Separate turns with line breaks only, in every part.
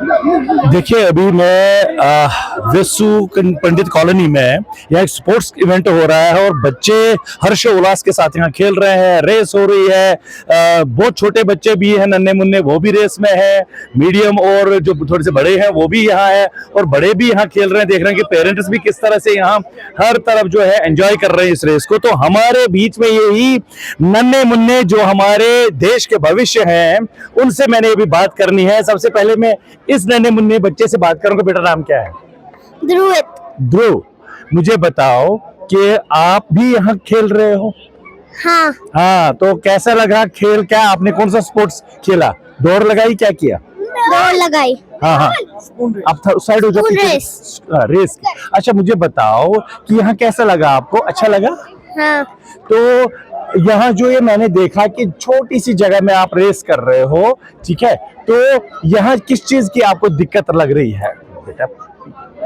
देखिए, अभी मैं विश्व पंडित कॉलोनी में यहाँ एक स्पोर्ट्स इवेंट हो रहा है और बच्चे हर्षोल्लास के साथ यहाँ खेल रहे हैं। रेस हो रही है, बहुत छोटे बच्चे भी हैं, नन्हे मुन्ने, वो भी रेस में है। मीडियम और जो थोड़े से बड़े हैं वो भी यहाँ है और बड़े भी यहाँ खेल रहे हैं। देख रहे हैं कि पेरेंट्स भी किस तरह से यहाँ हर तरफ जो है एंजॉय कर रहे हैं इस रेस को। तो हमारे बीच में यही नन्हे मुन्ने जो हमारे देश के भविष्य हैं, उनसे मैंने अभी बात करनी है। सबसे पहले मैं इस नन्हे मुन्ने बच्चे से बात करूंगा। बेटा, नाम क्या है?
ध्रुव।
ध्रुव, मुझे बताओ कि आप भी यहाँ खेल रहे हो?
हाँ।
हाँ, तो कैसा लगा खेल? क्या आपने कौन सा स्पोर्ट्स खेला? दौड़ लगाई, क्या किया?
दौड़ लगाई।
हाँ हाँ, आप साइड हो जाओ।
रेस।
रेस। अच्छा, मुझे बताओ कि यहाँ कैसा लगा आपको? अच्छा लगा?
हाँ।
तो यहाँ जो ये मैंने देखा कि छोटी सी जगह में आप रेस कर रहे हो, ठीक है, तो यहाँ किस चीज की आपको दिक्कत लग रही है? बेटा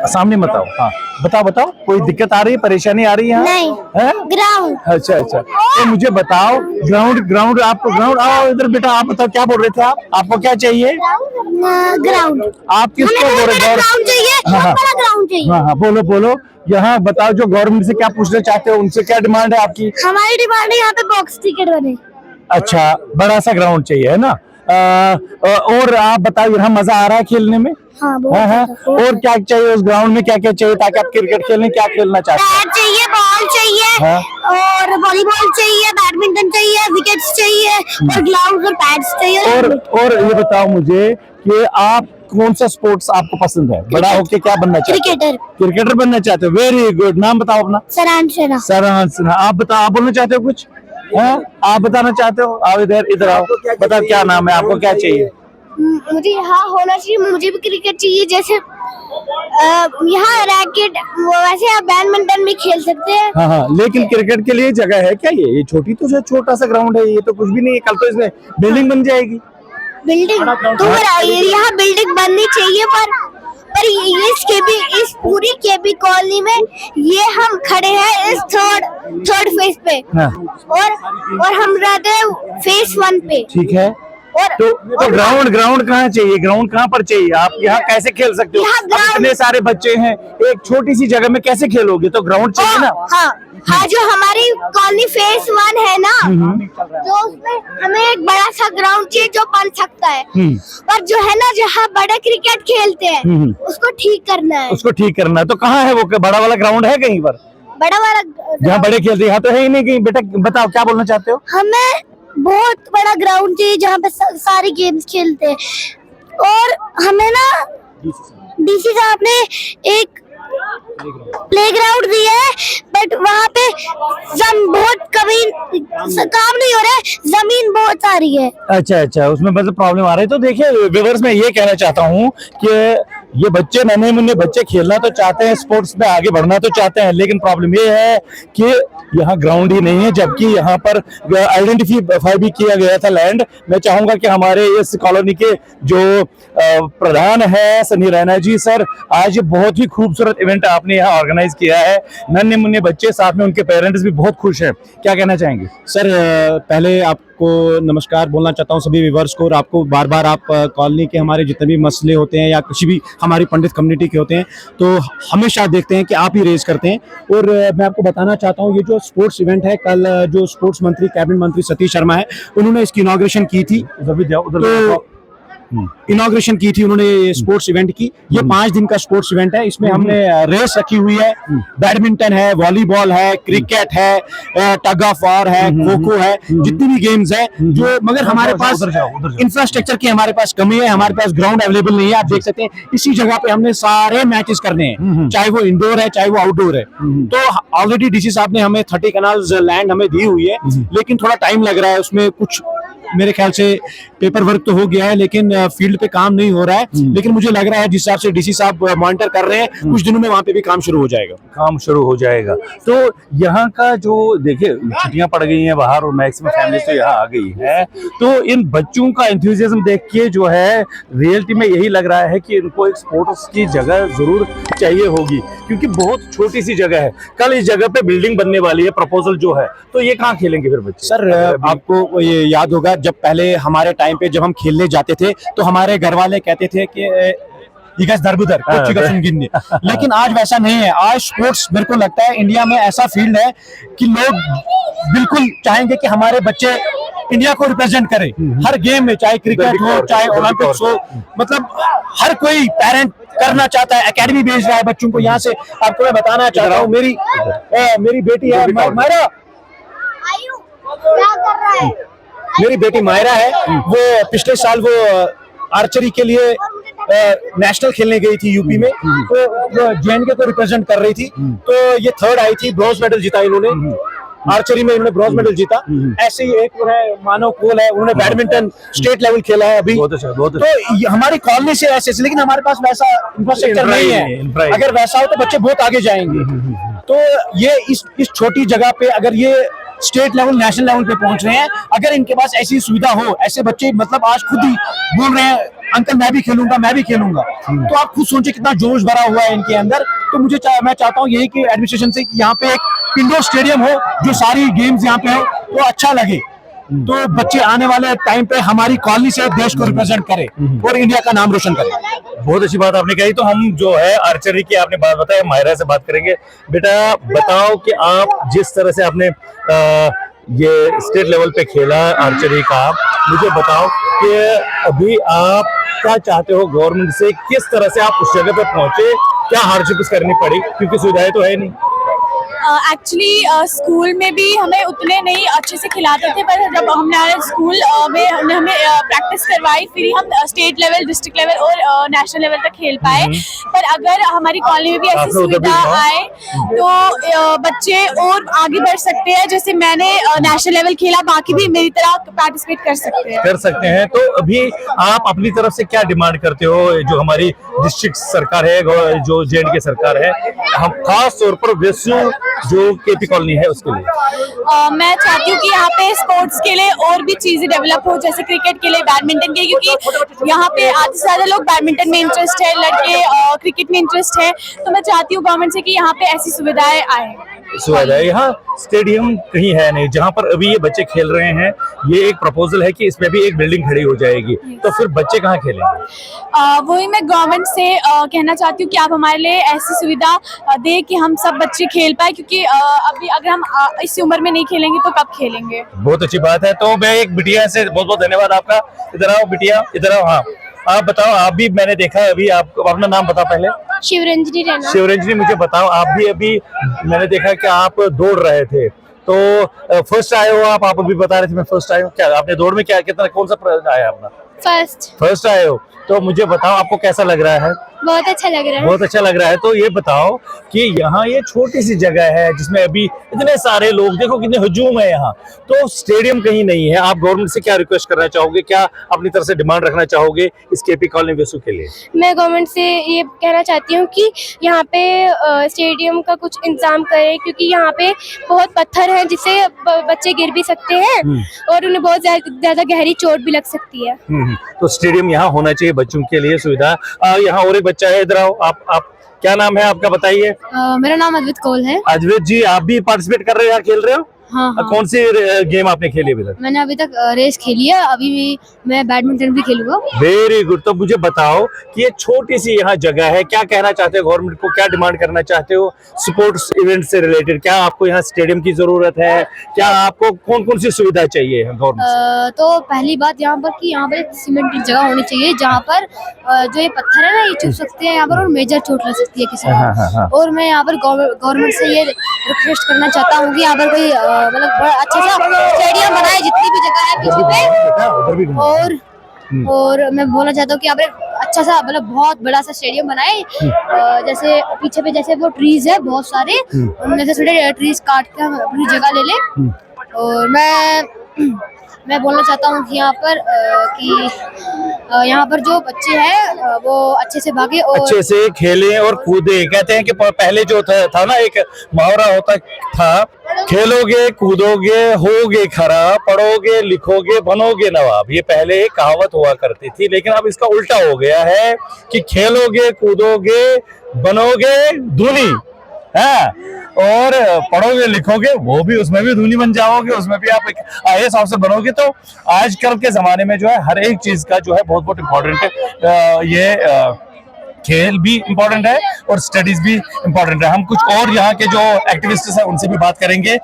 सामने बताओ। हाँ, बताओ कोई दिक्कत आ रही है, परेशानी आ रही है?
नहीं। ग्राउंड।
अच्छा, तो मुझे बताओ, ग्राउंड आपको ग्राउंड आओ इधर। बेटा आप बताओ, क्या बोल रहे थे आप? आपको क्या चाहिए?
ग्राउंड।
आप किसको बोल रहे?
ग्राउंड चाहिए।
हाँ
ग्राउंड चाहिए।
हाँ, बोलो। यहाँ बताओ, जो गवर्नमेंट से क्या पूछना चाहते हो, उनसे क्या डिमांड है आपकी?
हमारी डिमांड है यहाँ पे बॉक्स टिकट बने।
अच्छा, बड़ा सा ग्राउंड चाहिए, है ना? और आप बताओ, यहाँ मजा आ रहा है खेलने में?
हाँ,
हाँ। और क्या चाहिए उस ग्राउंड में? क्या चाहिए ताकि आप क्रिकेट खेलने? क्या खेलना चाहते हैं?
बैट चाहिए, बॉल चाहिए।
हाँ?
और वॉलीबॉल चाहिए, बैडमिंटन चाहिए, विकेट्स चाहिए और ग्लव्स और पैड्स चाहिए।
और ये बताओ मुझे कि आप कौन सा स्पोर्ट्स आपको पसंद है? बड़ा होके क्या बनना चाहते हैं? क्रिकेटर बनना चाहते हो? Very good. नाम बताओ अपना। सरांश सिन्हा। आप बताओ, आप बोलना चाहते हो कुछ? आप बताना चाहते हो? आओ इधर आओ। बताओ क्या नाम है, आपको क्या चाहिए?
मुझे यहाँ होना चाहिए, मुझे भी क्रिकेट चाहिए। जैसे यहाँ रैकेट, वैसे आप बैडमिंटन भी खेल सकते हैं।
हाँ, लेकिन क्रिकेट के लिए जगह है क्या? ये छोटी तो है, छोटा सा ग्राउंड है, ये तो कुछ भी नहीं है। कल तो इसमें बिल्डिंग बन जाएगी।
बिल्डिंग तो यहाँ बिल्डिंग बननी चाहिए, पर इस पूरी केबी कॉलोनी में ये हम खड़े हैं इस थर्ड फेज पे।
हाँ।
और हम रहते हैं फेज 1 पे।
ठीक है। तो ग्राउंड कहाँ चाहिए? ग्राउंड कहाँ पर चाहिए? आप यहाँ कैसे खेल सकते हो? इतने सारे बच्चे हैं, एक छोटी सी जगह में कैसे खेलोगे? तो ग्राउंड चाहिए ना।
हाँ, जो हमारी कॉलोनी फेज 1 है ना, जो उसमें हमें एक बड़ा सा ग्राउंड चाहिए जो बन सकता है। पर जो है ना, जहाँ बड़े क्रिकेट खेलते हैं, उसको ठीक करना है। तो कहाँ है वो बड़ा वाला ग्राउंड? है कहीं पर
बड़ा वाला जहाँ बड़े खेलते हैं? यहाँ तो है ही नहीं कहीं। बेटा बताओ, क्या बोलना चाहते हो?
हमें बहुत बड़ा ग्राउंड चाहिए जहाँ पे सारे गेम्स खेलते हैं। और हमें ना डीसी साहब ने एक प्लेग्राउंड दिया है, बट वहाँ पे बहुत काम नहीं हो रहा है, जमीन बहुत सारी है।
अच्छा, उसमें मतलब प्रॉब्लम आ रही है। तो देखिए व्यूअर्स, मैं ये कहना चाहता हूँ कि ये बच्चे, नन्हे मुन्ने बच्चे खेलना तो चाहते हैं, स्पोर्ट्स में आगे बढ़ना तो चाहते हैं, लेकिन प्रॉब्लम ये है कि यहाँ ग्राउंड ही नहीं है, जबकि यहाँ पर आइडेंटिफाई भी किया गया था लैंड। मैं चाहूंगा कि हमारे इस कॉलोनी के जो प्रधान है सनी रैना जी सर, आज बहुत ही खूबसूरत इवेंट आपने यहाँ ऑर्गेनाइज किया है। नन्हे मुन्ने बच्चे, साथ में उनके पेरेंट्स भी बहुत खुश हैं। क्या कहना चाहेंगे?
सर, पहले आपको नमस्कार बोलना चाहता हूँ सभी व्यूअर्स को। और आपको बार बार आप कॉलोनी के हमारे जितने भी मसले होते हैं या कुछ भी हमारी पंडित कम्युनिटी के होते हैं, तो हमेशा देखते हैं कि आप ही रेज करते हैं। और मैं आपको बताना चाहता हूँ, ये जो स्पोर्ट्स इवेंट है, कल जो स्पोर्ट्स मंत्री, कैबिनेट मंत्री सतीश शर्मा है, उन्होंने इसकी इनॉग्रेशन की थी। इनॉग्रेशन की थी उन्होंने स्पोर्ट्स इवेंट की। ये 5 दिन का स्पोर्ट्स इवेंट है। इसमें हमने रेस रखी हुई है, बैडमिंटन है, वॉलीबॉल है, क्रिकेट है, टग ऑफ वॉर है, खो खो है, जितनी भी गेम्स है जो, मगर हमारे पास इंफ्रास्ट्रक्चर की हमारे पास कमी है, हमारे पास ग्राउंड अवेलेबल नहीं है। आप देख सकते हैं इसी जगह पे हमने सारे मैचेस करने हैं, चाहे वो इंडोर है चाहे वो आउटडोर है। तो ऑलरेडी डीसी साहब ने हमें 30 कनाल्स लैंड हमें दी हुई है, लेकिन थोड़ा टाइम लग रहा है। उसमें कुछ मेरे ख्याल से पेपर वर्क तो हो गया है, लेकिन फील्ड पे काम नहीं हो रहा है। लेकिन मुझे लग रहा है जिस हिसाब से डीसी साहब मॉनिटर कर रहे हैं, कुछ दिनों में वहाँ पे भी काम शुरू हो जाएगा।
तो यहाँ का जो देखिए, छुट्टियां पड़ गई हैं बाहर और मैक्सिमम फैमिली तो यहाँ आ गई है, तो इन बच्चों का एंथुसियाज्म देख के जो है रियलिटी में यही लग रहा है कि इनको एक स्पोर्ट्स की जगह जरूर चाहिए होगी, क्योंकि बहुत छोटी सी जगह है। कल इस जगह पे बिल्डिंग बनने वाली है, प्रपोजल जो है, तो ये कहाँ खेलेंगे फिर बच्चे?
सर, आपको ये याद होगा, जब पहले हमारे टाइम पे जब हम खेलने जाते थे तो हमारे घर वाले कहते थे कि इगस दरबुदर कुछ इगस गिनने, लेकिन आज वैसा नहीं है। आज स्पोर्ट्स मेरे को लगता है इंडिया में ऐसा फील्ड है कि लोग बिल्कुल चाहेंगे कि हमारे बच्चे इंडिया को रिप्रेजेंट करें हर गेम में, चाहे क्रिकेट हो चाहे ओलंपिक्स हो, मतलब हर कोई पेरेंट करना चाहता है, एकेडमी भेज रहा है बच्चों को। यहाँ से आपको मैं बताना चाहता हूँ, मेरी बेटी है मायरा,
क्या कर रहा है?
मेरी बेटी मायरा है, वो पिछले साल वो आर्चरी के लिए नेशनल खेलने गई थी यूपी में, तो जेएनके को रिप्रेजेंट कर रही थी, तो ये थर्ड आई थी, ब्रॉन्ज मेडल जीता इन्होंने आर्चरी में, इन्होंने ब्रॉन्ज मेडल जीता। ऐसे ही एक है मानव कोल है, उन्होंने बैडमिंटन स्टेट लेवल खेला है अभी।
बहुत अच्छा, बहुत
तो हमारी कॉलोनी से ऐसे, लेकिन हमारे पास वैसा इंफ्रास्ट्रक्चर नहीं है। अगर वैसा हो तो बच्चे बहुत आगे जाएंगे। तो ये इस छोटी जगह पे अगर ये स्टेट लेवल नेशनल लेवल पे पहुंच रहे हैं, अगर इनके पास ऐसी सुविधा हो, ऐसे बच्चे मतलब आज खुद ही बोल रहे हैं अंकल मैं भी खेलूंगा, मैं भी खेलूंगा, तो आप खुद सोचिए कितना जोश भरा हुआ है इनके अंदर। तो मैं चाहता हूँ यही कि एडमिनिस्ट्रेशन से कि यहाँ पे एक इंडोर स्टेडियम हो जो सारी गेम्स यहाँ पे हो तो अच्छा लगे, तो बच्चे आने वाले टाइम पे हमारी कॉलोनी से देश को रिप्रेजेंट करे और इंडिया का नाम रोशन करे।
बहुत अच्छी बात आपने कही। तो हम जो है आर्चरी की आपने बात बताई, मायरा से बात करेंगे। बेटा बताओ कि आप जिस तरह से आपने ये स्टेट लेवल पे खेला आर्चरी का, मुझे बताओ कि अभी आप क्या चाहते हो गवर्नमेंट से, किस तरह से आप उस जगह पे पहुंचे, क्या हार्डशिप्स करनी पड़ी, क्योंकि सुविधाएं तो है नहीं।
एक्चुअली स्कूल में भी हमें उतने नहीं अच्छे से खिलाते थे, पर जब हमने स्कूल में हमें प्रैक्टिस करवाई, फिर हम स्टेट लेवल, डिस्ट्रिक्ट लेवल और नेशनल लेवल तक खेल पाए। पर अगर हमारी कॉलोनी में भी ऐसी सुविधा आए तो बच्चे और आगे बढ़ सकते हैं। जैसे मैंने नेशनल लेवल खेला, बाकी भी मेरी तरह पार्टिसिपेट कर सकते हैं।
तो अभी आप अपनी तरफ से क्या डिमांड करते हो, जो हमारी डिस्ट्रिक्ट सरकार है, जो जेएनके सरकार है, हम खास तौर पर वेसू जो केपी कॉलोनी है उसके लिए?
मैं चाहती हूँ कि यहाँ पे स्पोर्ट्स के लिए और भी चीजें डेवलप हो, जैसे क्रिकेट के लिए, बैडमिंटन के, क्योंकि यहाँ पे आधे से ज्यादा लोग बैडमिंटन में इंटरेस्ट है, लड़के क्रिकेट में इंटरेस्ट है। तो मैं चाहती हूँ गवर्नमेंट से कि यहाँ पे ऐसी सुविधाएं आए।
सुविधाएं, यहाँ स्टेडियम कहीं है नहीं जहाँ पर अभी ये बच्चे खेल रहे हैं। ये एक प्रपोजल है कि इसमें भी एक बिल्डिंग खड़ी हो जाएगी, तो फिर बच्चे कहाँ खेलेंगे?
वही मैं गवर्नमेंट से कहना चाहती हूँ कि आप हमारे लिए ऐसी सुविधा दे कि हम सब बच्चे खेल पाए, क्योंकि अभी अगर हम इस उम्र में नहीं खेलेंगे तो कब खेलेंगे।
बहुत अच्छी बात है। तो मैं एक बिटिया से बहुत बहुत धन्यवाद आपका। इधर आओ बिटिया, इधर आओ। हाँ, आप बताओ, आप भी, मैंने देखा है अभी, आपको अपना नाम बताओ पहले।
शिवरंजनी रैना।
शिवरंजनी, मुझे बताओ, आप भी अभी मैंने देखा कि आप दौड़ रहे थे, तो फर्स्ट आए हो आप अभी बता रहे थे मैं फर्स्ट आया हूँ। क्या आपने दौड़ में क्या, कितना, कौन सा प्राइज आया अपना? फर्स्ट आए हो, तो मुझे बताओ आपको कैसा लग रहा है?
बहुत अच्छा लग रहा है।
बहुत अच्छा लग रहा है। तो ये बताओ कि यहाँ ये छोटी सी जगह है जिसमें अभी इतने सारे लोग, देखो कितने हुजूम है यहाँ, तो स्टेडियम कहीं नहीं है। आप गवर्नमेंट से क्या रिक्वेस्ट करना चाहोगे, क्या अपनी तरफ से डिमांड रखना चाहोगे इस केपी कॉलोनी वेसू के लिए?
मैं गवर्नमेंट से ये कहना चाहती हूँ कि यहाँ पे स्टेडियम का कुछ इंतजाम करें, क्योंकि यहाँ पे बहुत पत्थर हैं जिससे बच्चे गिर भी सकते हैं और उन्हें बहुत ज्यादा गहरी चोट भी लग सकती है।
तो स्टेडियम यहाँ होना चाहिए बच्चों के लिए सुविधा। यहाँ और एक बच्चा है, इधर आओ। आप क्या नाम है आपका, बताइए।
मेरा नाम अद्वित कौल है।
अद्वित जी, आप भी पार्टिसिपेट कर रहे हो, यहाँ खेल रहे हो?
हाँ, हाँ।
कौन सी गेम आपने खेली अभी तक?
मैंने अभी तक रेस खेली है, अभी भी मैं बैडमिंटन भी खेलूंगा।
Very good. तो मुझे बताओ कि ये छोटी सी यहाँ जगह है, क्या कहना चाहते हो गवर्नमेंट को, क्या डिमांड करना चाहते हो स्पोर्ट्स इवेंट से रिलेटेड? क्या आपको यहाँ स्टेडियम की जरूरत है, क्या आपको कौन कौन सी सुविधा चाहिए गवर्नमेंट?
तो पहली बात यहाँ पर कि यहाँ पर एक सीमेंटेड जगह होनी चाहिए जहाँ पर जो ये पत्थर है ना, ये चुभ सकते हैं यहाँ पर और मेजर चोट लग सकती है किसी को। और मैं यहाँ पर गवर्नमेंट से ये रिक्वेस्ट करना चाहता हूँ कि यहाँ पर कोई मतलब बड़ा अच्छा सा स्टेडियम बनाए, जितनी भी जगह है पीछे पे। और मैं बोलना चाहता हूँ कि यहाँ पर अच्छा सा, मतलब बहुत बड़ा सा स्टेडियम बनाए, जैसे पीछे पे जैसे वो ट्रीज है बहुत सारे, उनमें से थोड़े ट्रीज काट के हम अपनी जगह ले लें। और मैं बोलना चाहता हूँ कि यहाँ पर जो बच्चे हैं वो अच्छे से भागे और
अच्छे से खेलें और कूदें। कहते हैं कि पहले जो था ना, एक मुहावरा होता था, खेलोगे कूदोगे होगे खरा, पढ़ोगे लिखोगे बनोगे नवाब। ये पहले एक कहावत हुआ करती थी, लेकिन अब इसका उल्टा हो गया है कि खेलोगे कूदोगे बनोगे धूनी, है, और पढ़ोगे लिखोगे वो भी, उसमें भी धूनी बन जाओगे, उसमें भी आप एक IAS ऑफिसर बनोगे। तो आजकल के जमाने में जो है हर एक चीज का जो है बहुत बहुत इम्पोर्टेंट है ये खेल भी इम्पोर्टेंट है और स्टडीज भी इम्पोर्टेंट है। हम कुछ और यहाँ के जो एक्टिविस्ट्स हैं उनसे भी बात करेंगे।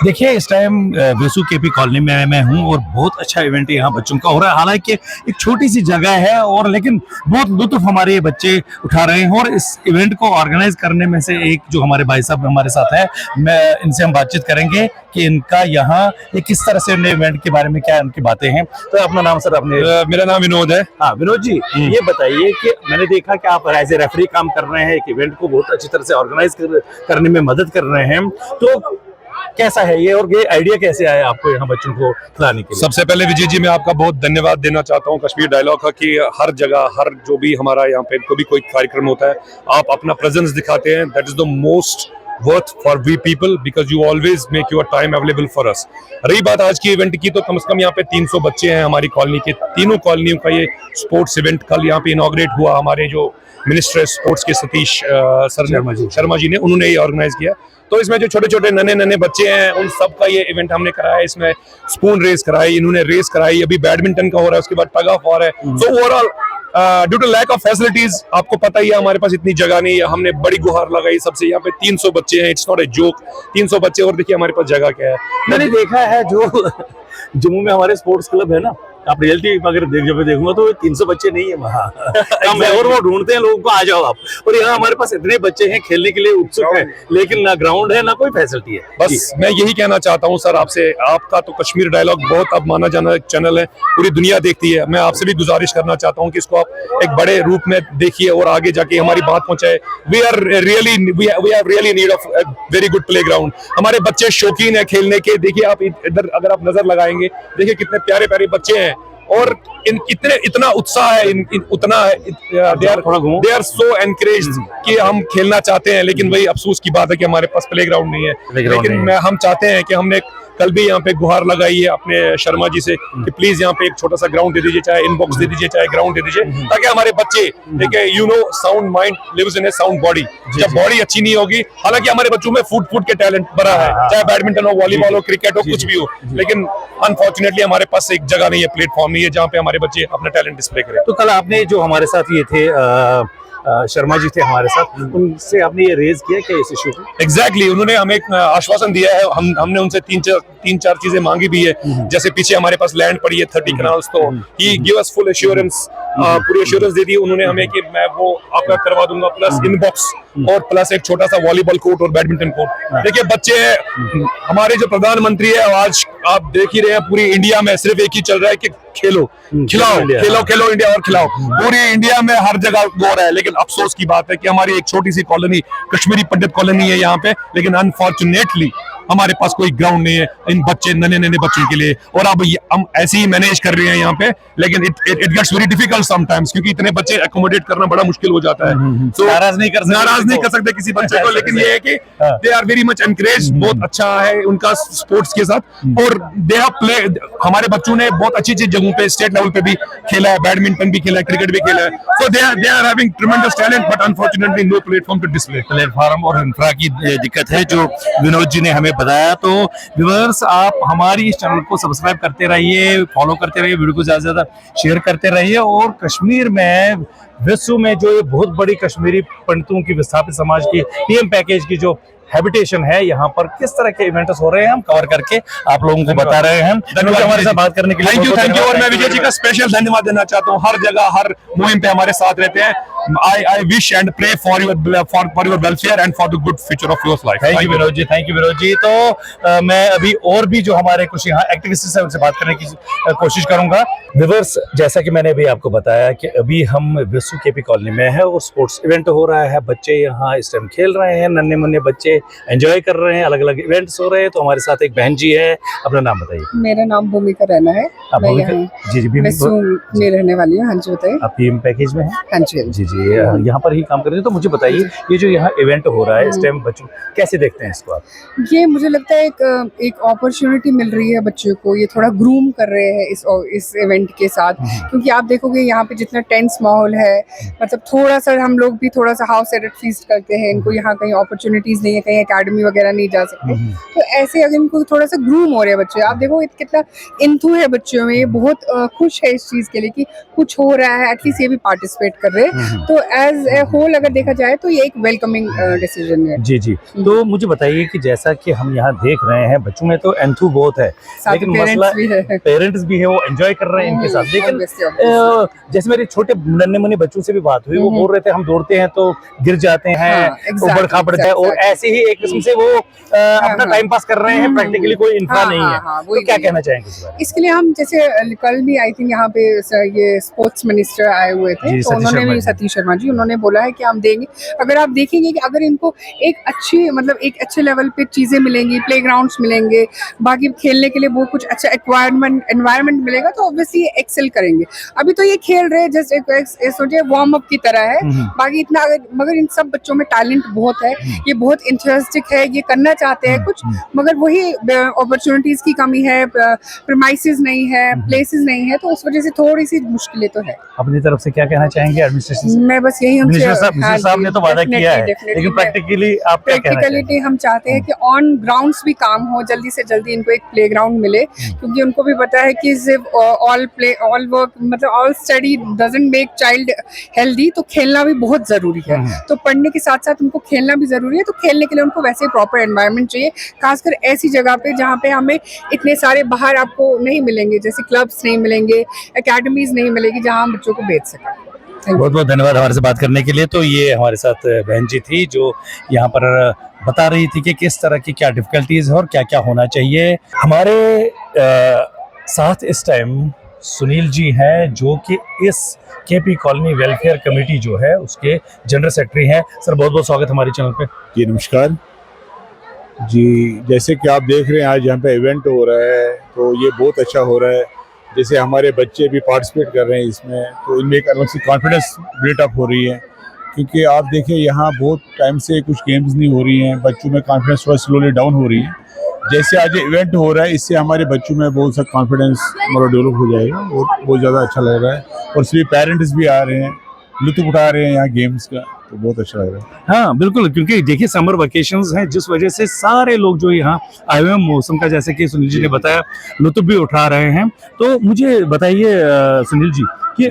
देखिए इस टाइम वेसू केपी कॉलोनी में मैं हूँ और बहुत अच्छा इवेंट यहाँ बच्चों का हो रहा है। हालांकि एक छोटी सी जगह है और लेकिन बहुत लुत्फ हमारे बच्चे उठा रहे हैं। और इस इवेंट को ऑर्गेनाइज करने में से एक जो हमारे भाई साहब हमारे साथ है, मैं इनसे हम बातचीत करेंगे कि इनका यहाँ ये किस तरह से इवेंट के बारे में क्या उनकी बातें हैं। तो अपना नाम सर आपने?
मेरा नाम विनोद है।
हाँ विनोद जी, ये बताइए कि मैंने देखा कि आप एज ए रेफरी काम कर रहे हैं, एक इवेंट को बहुत अच्छी तरह से ऑर्गेनाइज करने में मदद कर रहे हैं, तो कैसा है ये और ये आइडिया कैसे आया आपको यहाँ बच्चों को खिलाने के लिए?
सबसे पहले विजय जी मैं आपका बहुत धन्यवाद देना चाहता हूँ कश्मीर डायलॉग का कि हर जगह हर जो भी हमारा यहाँ पे कभी कोई कार्यक्रम होता है आप अपना प्रेजेंस दिखाते हैं। That is the most worth for we people because you always make your time available for us. रही बात आज की इवेंट की, तो कम से कम यहाँ पे 300 बच्चे हैं हमारी कॉलोनी के। तीनों कॉलोनियों का ये स्पोर्ट्स इवेंट कल यहाँ पे इनॉग्रेट हुआ। हमारे जो मिनिस्टर स्पोर्ट्स के सतीश शर्मा जी ने, उन्होंने ये ऑर्गेनाइज किया। तो इसमें जो छोटे छोटे नन्हे बच्चे हैं उन सब का ये इवेंट हमने कराया। इसमें स्पून रेस कराई, इन्होंने रेस कराई, अभी बैडमिंटन का हो रहा है, उसके बाद टग ऑफ वॉर है। So overall due to lack of facilities, आपको पता ही है हमारे पास इतनी जगह नहीं है, हमने बड़ी गुहार लगाई सबसे। यहाँ पे 300 बच्चे हैं, इट्स नॉट ए जोक, 300 बच्चे। और देखिए हमारे पास जगह क्या है।
मैंने देखा है जो जम्मू में हमारे स्पोर्ट्स क्लब है ना, आप रियलिटी अगर जब देखूंगा तो 300 बच्चे नहीं है वहाँ और वो ढूंढते हैं लोगों को, आ जाओ आप। और यहाँ हमारे पास इतने बच्चे हैं खेलने के लिए उत्सुक है, लेकिन ना ग्राउंड है ना कोई फैसिलिटी है।
बस मैं यही कहना चाहता हूँ सर आपसे, आपका तो कश्मीर डायलॉग बहुत अब माना जाना एक चैनल है, पूरी दुनिया देखती है। मैं आपसे भी गुजारिश करना चाहता हूँ कि इसको आप एक बड़े रूप में देखिए और आगे जाके हमारी बात पहुंचाए। We are really need of very good playground. हमारे बच्चे शौकीन है खेलने के। देखिए आप इधर अगर आप नजर लगाएंगे, देखिए कितने प्यारे प्यारे बच्चे हैं और इतना उत्साह है, दे आर सो एनकरेज्ड कि हम खेलना चाहते हैं। लेकिन वही अफसोस की बात है कि हमारे पास प्लेग्राउंड नहीं है। लेकिन हम चाहते हैं कि हमने कल भी यहाँ पे गुहार लगाई है अपने शर्मा जी से कि प्लीज यहाँ पे एक छोटा सा ग्राउंड दे दीजिए, चाहे इनबॉक्स दे दीजिए, चाहे ग्राउंड दे दीजिए, ताकि हमारे बच्चे देखिए, you know sound mind lives in a sound body. जब बॉडी अच्छी नहीं होगी, हालांकि हमारे बच्चों में फुट के टैलेंट भरा है, चाहे बैडमिंटन हो, वॉलीबॉल हो, क्रिकेट हो, कुछ भी हो, लेकिन अनफॉर्चुनेटली हमारे पास एक जगह नहीं है, प्लेटफॉर्म नहीं है जहाँ पे हमारे बच्चे अपना टैलेंट डिस्प्ले करें।
तो कल आपने जो हमारे साथ ये थे शर्मा जी थे हमारे साथ, उनसे आपने ये रेज किया क्या इस इशू को?
एग्जैक्टली उन्होंने हमें एक आश्वासन दिया है। हमने उनसे तीन चार चीजें मांगी भी है। जैसे पीछे हमारे पास लैंड पड़ी है 30 कनाल्स, तो ही गिव अस फुल एश्योरेंस, पूरी एश्योरेंस दे दी उन्होंने हमें कि मैं वो आपका करवा दूंगा, प्लस इनबॉक्स और प्लस एक छोटा सा वॉलीबॉल कोर्ट और बैडमिंटन कोर्ट। देखिए बच्चे हमारे जो प्रधानमंत्री है, आज आप देख ही रहे हैं पूरी इंडिया में सिर्फ एक ही चल रहा है कि खेलो खिलाओ, खेलो इंडिया और खिलाओ। पूरी इंडिया में हर जगह हो रहा है। लेकिन अफसोस की बात है कि हमारी एक छोटी सी कॉलोनी, कश्मीरी पंडित कॉलोनी है यहाँ पे, लेकिन अनफॉर्चुनेटली हमारे पास कोई ग्राउंड नहीं है इन बच्चे नन्हे बच्चों के लिए। और अब हम ऐसे ही मैनेज कर रहे हैं यहाँ पे, लेकिन it gets very difficult sometimes, क्योंकि इतने बच्चे अकोमोडेट करना बड़ा मुश्किल हो जाता है।
तो नाराज नहीं कर
सकते किसी बच्चे को, लेकिन ये है कि they are very much encourage. बहुत अच्छा है उनका स्पोर्ट्स के साथ, और दे हैव प्ले, हमारे बच्चों ने बहुत अच्छी जगहों पे स्टेट लेवल पे भी खेला है, बैडमिंटन भी खेला है, क्रिकेट भी खेला है। So they are having tremendous talent, but unfortunately no platform to display.
Platform और इंफ्रा की दिक्कत है जो विनोद जी ने हमें बताया। तो व्यूअर्स, आप हमारी इस चैनल को सब्सक्राइब करते रहिए, फॉलो करते रहिए, वीडियो को ज्यादा से ज्यादा शेयर करते रहिए। और कश्मीर में वेसू में जो ये बहुत बड़ी कश्मीरी पंडितों की विस्थापित समाज की पीएम पैकेज की जो हैबिटेशन है, यहाँ पर किस तरह के इवेंट्स हो रहे हैं हम कवर करके आप लोगों को बता रहे हैं। धन्यवाद हमारे साथ बात करने के लिए।
Thank you. और मैं विजय जी का स्पेशल धन्यवाद देना चाहता हूँ, हर जगह हर मुहिम पे हमारे साथ रहते हैं। I wish and pray for your welfare and for the good future of your life.
Thank you Vinod ji, thank you Vinod ji. तो मैं अभी और भी जो हमारे कुछ यहाँ एक्टिविस्ट्स हैं उनसे बात करने की कोशिश करूंगा। व्यूअर्स, जैसा कि मैंने अभी आपको बताया कि अभी हम वेसू केपी कॉलोनी में है और स्पोर्ट्स इवेंट हो रहा है। बच्चे यहाँ इस टाइम खेल रहे हैं, नन्हे मुन्ने बच्चे एंजॉय कर रहे हैं, अलग अलग इवेंट्स हो रहे हैं। तो हमारे साथ एक बहन जी है, अपना नाम बताइए।
मेरा नाम भूमिका रैना है, मैं यहाँ
जी
वेसू में रहने वाली हूँ। हाँ जी बताइए।
आप पीएम पैकेज में हैं?
हाँ जी
जी, यहाँ पर ही काम कर रहे हैं। तो मुझे बताइए, ये जो यहाँ इवेंट हो रहा है इस टाइम, बच्चों कैसे देखते हैं इसको आप?
ये मुझे लगता है एक अपॉर्चुनिटी मिल रही है बच्चों को, ये थोड़ा ग्रूम कर रहे हैं इस इवेंट के साथ। क्योंकि आप देखोगे यहाँ पे जितना टेंस माहौल है, मतलब थोड़ा सा हम लोग भी थोड़ा सा हाउस एडेड फीस्ट करते हैं, इनको यहाँ कहीं अपॉर्चुनिटीज नहीं है, कहीं एकेडमी वगैरह नहीं जा सकते, तो ऐसे अगर इनको थोड़ा सा ग्रूम हो रहे हैं बच्चे, आप देखो कितना इंथू है बच्चों में, बहुत खुश है इस चीज के लिए कि कुछ हो रहा है, एटलीस्ट ये भी पार्टिसिपेट कर रहे हैं। तो एज ए होल अगर देखा जाए तो ये एक वेलकमिंग डिसीजन है।
जी जी। तो मुझे बताइए कि जैसा कि हम यहाँ देख रहे हैं, बच्चों में तो एंथू बहुत है,
साथ
लेकिन
parents
मसला
भी है।
पेरेंट्स भी है, वो एंजॉय कर रहे हैं इनके साथ। लेकिन
Obviously.
जैसे मेरे छोटे नन्हे मुन्ने बच्चों से भी बात हुई, वो बोल रहे थे हम दौड़ते हैं तो गिर जाते हैं,
हाँ, exactly,
ऊबड़ खाबड़ है, और
exactly.
ऐसे ही एक किस्म से वो अपना टाइम पास कर रहे हैं, प्रैक्टिकली कोई इंफ्रा
हाँ,
नहीं
हाँ,
है।
हाँ,
तो
वही
क्या
वही।
कहना चाहेंगे इस बारे में?
इसके लिए हम जैसे कल भी आई थिंक यहाँ पे ये स्पोर्ट्स मिनिस्टर आए हुए थे,
जी,
तो
सतीश
उन्होंने
शर्मा
भी,
जी।
सतीश शर्मा जी, उन्होंने बोला है कि हम देंगे। अगर आप देखेंगे कि अगर इनको एक अच्छी मतलब एक अच्छे लेवल पे चीजें मिलेंगी, प्लेग्राउंड्स मिलेंगे, बाकी खेलने के लिए वो कुछ अच्छा एनवायरनमेंट मिलेगा, तो ऑब्वियसली एक्सेल करेंगे। अभी तो ये खेल रहे हैं जस्ट सोचिए वार्म अप की तरह है, बाकी इतना मगर इन सब बच्चों में टैलेंट बहुत है, ये बहुत इंटरेस्टिक है, ये करना चाहते हैं कुछ, मगर वही अपॉर्चुनिटीज की कमी है, प्रीमाइसेस नहीं है, प्लेसेस नहीं है, तो उस वजह से थोड़ी सी मुश्किलें तो है।
अपनी तरफ से क्या कहना चाहेंगे एडमिनिस्ट्रेशन से?
मैं बस यही उनसे,
मिनिस्टर साहब ने तो वादा किया है, लेकिन प्रैक्टिकली आप क्या कहना
प्रैक्टिकलिटी
चाहेंगे?
हम चाहते हैं कि ऑन ग्राउंड्स भी काम हो, जल्दी से जल्दी इनको एक प्लेग्राउंड मिले, क्योंकि उनको भी पता है कि सिर्फ ऑल वर्क मतलब all study doesn't make child healthy, तो खेलना भी बहुत जरूरी है। तो पढ़ने के साथ साथ उनको खेलना भी जरूरी है, तो खेलने के लिए उनको वैसे प्रॉपर एनवायरनमेंट चाहिए, खासकर ऐसी जगह पे जहाँ पे हमें इतने सारे बाहर आपको नहीं मिलेंगे, जैसे क्लब्स नहीं मिलेंगे, एकेडमीज नहीं मिलेगी जहाँ हम बच्चों को भेज सकें।
बहुत बहुत धन्यवाद हमारे से बात करने के लिए। तो ये हमारे साथ बहन जी थी जो यहाँ पर बता रही थी कि किस तरह की क्या डिफिकल्टीज है और क्या क्या होना चाहिए। हमारे साथ इस टाइम सुनील जी हैं, जो कि इस केपी कॉलोनी वेलफेयर कमेटी जो है उसके जनरल सेक्रेटरी हैं। सर बहुत बहुत स्वागत हमारे चैनल पे।
जी नमस्कार जी। जैसे कि आप देख रहे हैं आज यहाँ पे इवेंट हो रहा है, तो ये बहुत अच्छा हो रहा है। जैसे हमारे बच्चे भी पार्टिसिपेट कर रहे हैं इसमें, तो इनमें एक अलग सी कॉन्फिडेंस बिल्टअप हो रही है, क्योंकि आप देखिए यहाँ बहुत टाइम से कुछ गेम्स नहीं हो रही हैं, बच्चों में कॉन्फिडेंस थोड़ा स्लोली डाउन हो रही है। जैसे आज ये इवेंट हो रहा है, इससे हमारे बच्चों में बहुत सा कॉन्फिडेंस मतलब डेवलप हो जाएगा और बहुत ज़्यादा अच्छा लग रहा है। और सभी पेरेंट्स भी आ रहे हैं, लुत्फ उठा रहे हैं यहाँ गेम्स का, तो बहुत अच्छा लग रहा है।
हाँ बिल्कुल, क्योंकि देखिए समर वेकेशंस हैं, जिस वजह से सारे लोग जो यहाँ आए हुए हैं मौसम का, जैसे कि सुनील जी ने बताया, लुत्फ भी उठा रहे हैं। तो मुझे बताइए सुनील जी कि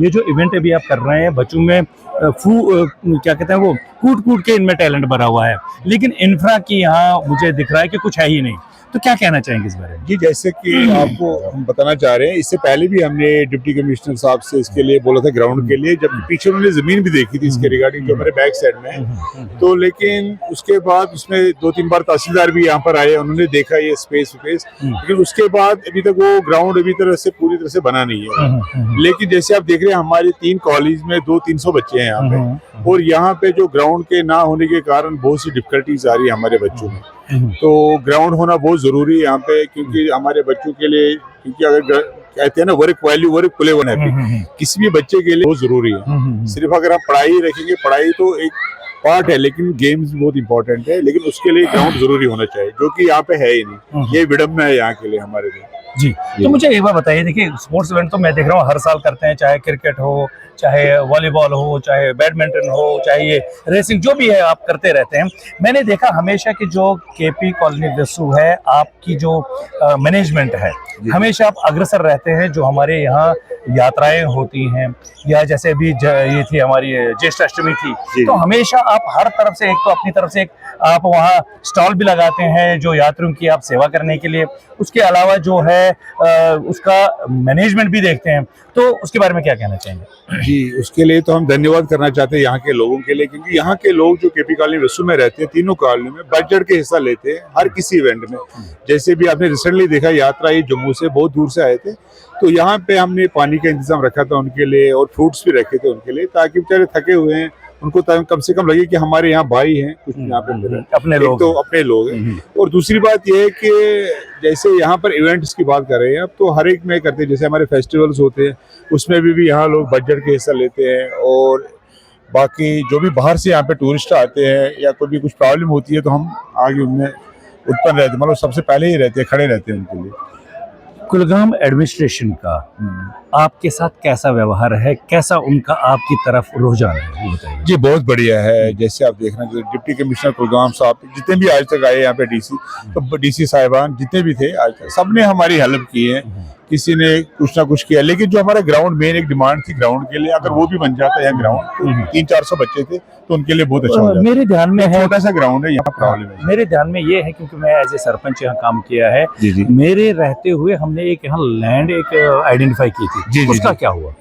ये जो इवेंट अभी आप कर रहे हैं, बच्चों में क्या कहते हैं वो कूट कूट के इनमें टैलेंट भरा हुआ है, लेकिन इंफ्रा की यहाँ मुझे दिख रहा है कि कुछ है ही नहीं, तो क्या कहना चाहेंगे इस बारे में?
जी जैसे कि आपको हम बताना चाह रहे हैं, इससे पहले भी हमने डिप्टी कमिश्नर साहब से इसके लिए बोला था ग्राउंड के लिए, जब पीछे उन्होंने जमीन भी देखी थी इसके रिगार्डिंग जो हमारे बैक साइड में है, तो लेकिन उसके बाद उसमें 2-3 बार तहसीलदार भी यहाँ पर आए, उन्होंने देखा ये स्पेस, लेकिन उसके बाद अभी तक वो ग्राउंड अभी तरह से पूरी तरह से बना नहीं है। लेकिन जैसे आप देख रहे हैं हमारे 3 कॉलेज में 200-300 बच्चे हैं यहाँ पे, और यहाँ पे जो ग्राउंड के ना होने के कारण बहुत सी डिफिकल्टीज आ रही है हमारे बच्चों में। तो ग्राउंड होना बहुत जरूरी है यहाँ पे, क्योंकि हमारे बच्चों के लिए, क्योंकि अगर कहते हैं ना work value work play one है, किसी भी बच्चे के लिए बहुत जरूरी है। सिर्फ अगर आप पढ़ाई रखेंगे, पढ़ाई तो एक पार्ट है, लेकिन गेम्स बहुत इंपॉर्टेंट है, लेकिन उसके लिए ग्राउंड जरूरी होना चाहिए, जो कि यहाँ पे है ही नहीं। ये विडम्बना है यहाँ के लिए हमारे लिए।
जी तो मुझे एक बार बताइए, देखिए स्पोर्ट्स इवेंट तो मैं देख रहा हूँ हर साल करते हैं, चाहे क्रिकेट हो, चाहे वॉलीबॉल हो, चाहे बैडमिंटन हो, चाहे ये रेसिंग, जो भी है आप करते रहते हैं। मैंने देखा हमेशा कि जो केपी कॉलोनी वेसू है, आपकी जो मैनेजमेंट है, हमेशा आप अग्रसर रहते हैं। जो हमारे यहाँ यात्राएं होती हैं, या जैसे अभी ये थी हमारी ज्येष्ठ अष्टमी थी, तो हमेशा आप हर तरफ से, एक तो अपनी तरफ से एक आप वहाँ स्टॉल भी लगाते हैं जो यात्रियों की आप सेवा करने के लिए, उसके अलावा जो है उसका मैनेजमेंट भी देखते हैं, तो उसके बारे में क्या कहना चाहेंगे?
जी उसके लिए तो हम धन्यवाद करना चाहते हैं यहाँ के लोगों के लिए, क्योंकि यहाँ के लोग जो केपी कॉलोनी वेसू में रहते हैं, तीनों कॉलोनी में बढ़ चढ़ के हिस्सा लेते हैं हर किसी इवेंट में। जैसे भी आपने रिसेंटली देखा, यात्रा ये जम्मू से बहुत दूर से आए थे, तो यहाँ पे हमने पानी का इंतजाम रखा था उनके लिए, और फ्रूट्स भी रखे थे उनके लिए, ताकि बेचारे थके हुए हैं, उनको कम से कम लगे कि हमारे यहाँ भाई हैं, कुछ यहाँ पे मिले,
अपने लोग,
तो अपने लोग हैं। और दूसरी बात यह है कि जैसे यहाँ पर इवेंट्स की बात कर रहे हैं, अब तो हर एक में करते हैं, जैसे हमारे फेस्टिवल्स होते हैं उसमें भी यहाँ लोग बजट के हिस्सा लेते हैं, और बाकी जो भी बाहर से यहाँ पे टूरिस्ट आते हैं या कोई भी कुछ प्रॉब्लम होती है, तो हम आगे उनमें उत्पन्न रहते हैं, मतलब सबसे पहले ही रहते हैं, खड़े रहते हैं उनके लिए।
कुलगाम एडमिनिस्ट्रेशन का आपके साथ कैसा व्यवहार है, कैसा उनका आपकी तरफ रुझान है, ये बताइए।
जी बहुत बढ़िया है। जैसे आप देख रहे हैं डिप्टी कमिश्नर कुलगाम साहब जितने भी आज तक आए यहाँ पे डीसी, तो डीसी साहिबान जितने भी थे आज तक सबने हमारी हेल्प की है, किसी ने कुछ ना कुछ किया। लेकिन जो हमारा ग्राउंड मेन एक डिमांड थी ग्राउंड के लिए, अगर वो भी बन जाता है ग्राउंड तो 300-400 बच्चे थे तो उनके लिए बहुत अच्छा हो जाता।
मेरे ध्यान में है,
छोटा सा ग्राउंड है यहाँ प्रॉब्लम है।
मेरे ध्यान में ये है क्योंकि मैं एज ए सरपंच यहाँ काम किया है,
जी जी
मेरे रहते हुए हमने एक यहाँ लैंड एक आइडेंटिफाई की थी,
जी, जी,
उसका
जी।
क्या हुआ?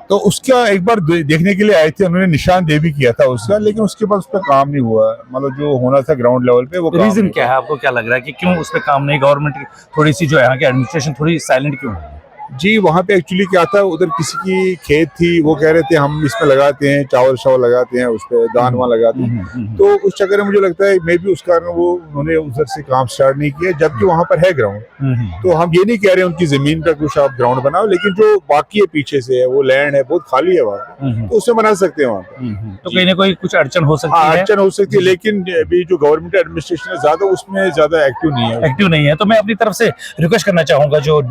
तो उसका एक बार देखने के लिए आए थे, उन्होंने निशानदेही भी किया था उसका, लेकिन उसके बाद उस पर काम नहीं हुआ। मतलब जो होना था ग्राउंड लेवल पे वो काम
रीजन
नहीं
क्या है, आपको क्या लग रहा है कि क्यों उस पर काम नहीं? गवर्नमेंट थोड़ी सी जो है यहाँ की एडमिनिस्ट्रेशन थोड़ी साइलेंट क्यों है?
जी वहाँ पे एक्चुअली क्या था, उधर किसी की खेत थी, वो कह रहे थे हम इसमें लगाते हैं चावल शावल लगाते हैं, उस पर दान वान लगाते हैं। तो उस चक्कर में मुझे लगता है मे भी उस कारण वो उन्होंने उधर से काम स्टार्ट नहीं किया, जबकि वहाँ पर है ग्राउंड। तो हम ये नहीं कह रहे उनकी जमीन का कुछ आप ग्राउंड बनाओ, लेकिन जो बाकी है पीछे से है वो लैंड है बहुत खाली है वहाँ पे, तो उसमें बना सकते हैं वहाँ पे।
तो कहीं ना कहीं कुछ अड़चन हो सकती
हाँ
है,
अड़चन हो सकती है, लेकिन अभी जो गवर्नमेंट एडमिनिस्ट्रेशन है ज्यादा उसमें ज्यादा एक्टिव नहीं है।
एक्टिव नहीं है। तो मैं अपनी तरफ से रिक्वेस्ट करना चाहूंगा जो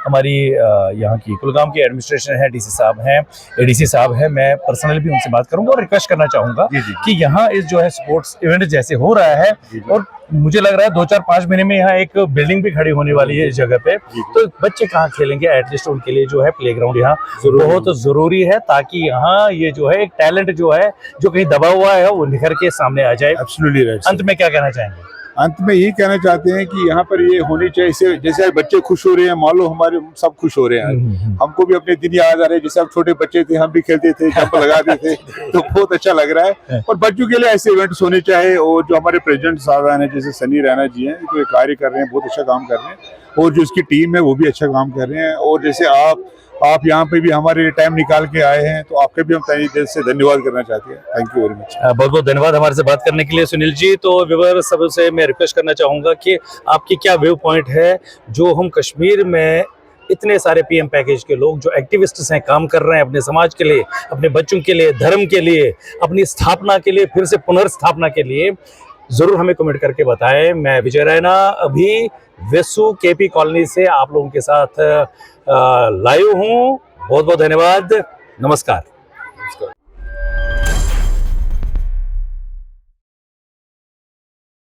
हमारी यहाँ की कुलगाम की एडमिनिस्ट्रेशन है, डीसी साहब हैं, एडीसी साहब हैं, मैं पर्सनली भी उनसे बात करूंगा और रिक्वेस्ट करना चाहूंगा कि यहाँ इस जो है स्पोर्ट्स इवेंट जैसे हो रहा है, और मुझे लग रहा है 2-4-5 महीने में यहाँ एक बिल्डिंग भी खड़ी होने वाली है इस जगह पे, तो बच्चे कहाँ खेलेंगे? एटलीस्ट उनके लिए जो है प्लेग्राउंड यहाँ बहुत जरूरी है, ताकि यहाँ ये जो है एक टैलेंट जो है जो कहीं दबा हुआ है वो निखर के सामने आ जाए।
Absolutely right.
अंत में क्या कहना चाहेंगे?
अंत में यही कहना चाहते हैं कि यहाँ पर ये होनी चाहिए, जैसे बच्चे खुश हो रहे हैं, मान लो हमारे सब खुश हो रहे हैं, हमको भी अपने दिन याद आ रहे हैं, जैसे हम छोटे बच्चे थे हम भी खेलते थे, जंप लगाते थे, तो बहुत अच्छा लग रहा है। और बच्चों के लिए ऐसे इवेंट्स होने चाहिए, और जो हमारे प्रेसिडेंट साहब हैं जैसे सनी रैना जी हैं, तो ये कार्य कर रहे हैं, बहुत अच्छा काम कर रहे हैं, और जो इसकी टीम है वो भी अच्छा काम कर रहे हैं। और जैसे आप यहाँ पे भी हमारे लिए टाइम निकाल के आए हैं, तो आपके भी हम तहे दिल से धन्यवाद करना चाहते हैं। Thank you very much.
बहुत बहुत धन्यवाद हमारे से बात करने के लिए सुनील जी। तो व्यूअर सबसे मैं रिक्वेस्ट करना चाहूंगा कि आपकी क्या व्यू पॉइंट है, जो हम कश्मीर में इतने सारे पीएम पैकेज के लोग जो एक्टिविस्ट्स हैं, काम कर रहे हैं अपने समाज के लिए, अपने बच्चों के लिए, धर्म के लिए, अपनी स्थापना के लिए, फिर से पुनर्स्थापना के लिए, जरूर हमें कमेंट करके बताएं। मैं विजय रैना अभी वेसु केपी कॉलोनी से आप लोगों के साथ लाइव हूँ। बहुत बहुत धन्यवाद, नमस्कार।